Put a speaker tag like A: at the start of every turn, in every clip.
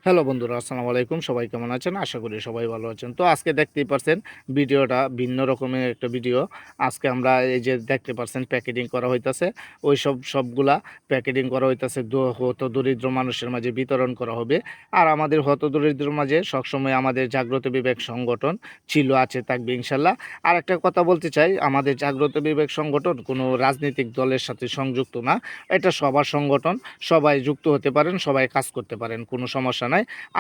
A: Hello বন্ধুরা, আসসালামু আলাইকুম। সবাই কেমন আছেন? আশা করি সবাই ভালো আছেন। তো আজকে দেখতেই পারছেন ভিডিওটা ভিন্ন রকমের একটা ভিডিও। আজকে আমরা এই যে দেখতে পারছেন প্যাকেটিং করা হইতাছে। সবগুলা প্যাকেটিং করা হইতাছে হতদরিদ্র মানুষের মাঝে বিতরণ করা হবে। আর আমাদের হতদরিদ্রের মাঝে সবসময় আমাদের জাগ্রত বিবেক সংগঠন ছিল, আছে, থাকবে ইনশাল্লাহ। আরেকটা কথা বলতে চাই, আমাদের জাগ্রত বিবেক সংগঠন কোনো রাজনৈতিক দলের সাথে সংযুক্ত না। এটা সবার সংগঠন। সবাই যুক্ত হতে পারেন, সবাই কাজ করতে পারেন। কোনো সমস্যা নাই।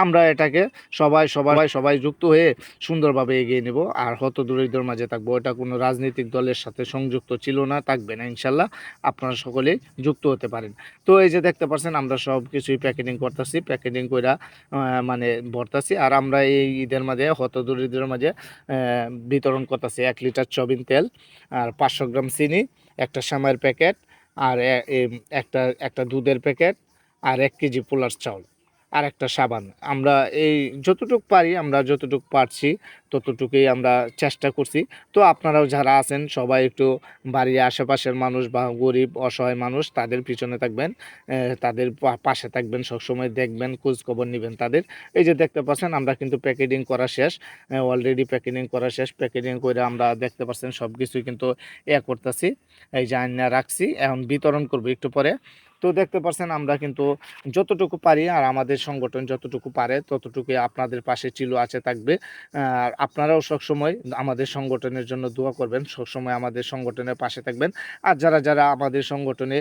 A: আমরা এটাকে সবাই যুক্ত হয়ে সুন্দরভাবে এগিয়ে নেব। আর হতদরিদ্রের মাঝে থাকবো। এটা কোনো রাজনৈতিক দলের সাথে সংযুক্ত ছিল না, থাকবে না ইনশাল্লাহ। আপনারা সকলেই যুক্ত হতে পারেন। তো এই যে দেখতে পাচ্ছেন আমরা সব কিছুই প্যাকেটিং করতেছি, প্যাকেটিং কইরা মানে ভরতাছি। আর আমরা এই ঈদের মাঝে হতদরিদ্রের মাঝে বিতরণ করতেছি 1 লিটার সয়াবিন তেল, আর 500 গ্রাম চিনি, একটা সেমাইয়ের প্যাকেট, আর একটা একটা দুধের প্যাকেট, আর 1 কেজি পোলার চাউল, আর একটা সাবান। আমরা এই যতটুক পারি, আমরা যতটুক পারছি ততটুকুই আমরা চেষ্টা করছি। তো আপনারাও যারা আছেন সবাই একটু বাড়ির আশেপাশের মানুষ বা গরিব অসহায় মানুষ তাদের পিছনে থাকবেন, তাদের পাশে থাকবেন, সবসময় দেখবেন, খোঁজ খবর নেবেন তাদের। এই যে দেখতে পাচ্ছেন আমরা কিন্তু প্যাকেটিং করা শেষ, অলরেডি প্যাকেটিং করা শেষ। প্যাকেটিং করে আমরা দেখতে পাচ্ছেন সব কিছুই কিন্তু করতেছি। এই যে আইনা রাখছি, এখন বিতরণ করবো একটু পরে। তো দেখতে পাচ্ছেন আমরা কিন্তু যতটুকু পারি, আর আমাদের সংগঠন যতটুকু পারে ততটুকু আপনাদের পাশে ছিল, আছে, থাকবে। আর আপনারাও সবসময় আমাদের সংগঠনের জন্য দোয়া করবেন, সবসময় আমাদের সংগঠনের পাশে থাকবেন। আর যারা যারা আমাদের সংগঠনে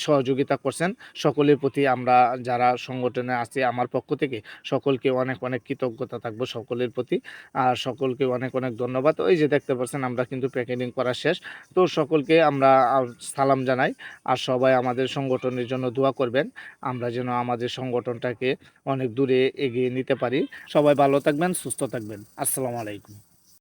A: সহযোগিতা করছেন সকলের প্রতি, আমরা যারা সংগঠনে আছি আমার পক্ষ থেকে সকলকে অনেক অনেক কৃতজ্ঞতা থাকবো সকলের প্রতি। আর সকলকে অনেক অনেক ধন্যবাদ। ওই যে দেখতে পাচ্ছেন আমরা কিন্তু প্যাকেটিং করা শেষ। তো সকলকে আমরা সালাম জানাই। আর সবাই আমাদের সংগঠনের জন্য দোয়া করবেন, আমরা যেন আমাদের সংগঠনটাকে অনেক দূরে এগিয়ে নিতে পারি। সবাই ভালো থাকবেন, সুস্থ থাকবেন। আসসালামু আলাইকুম।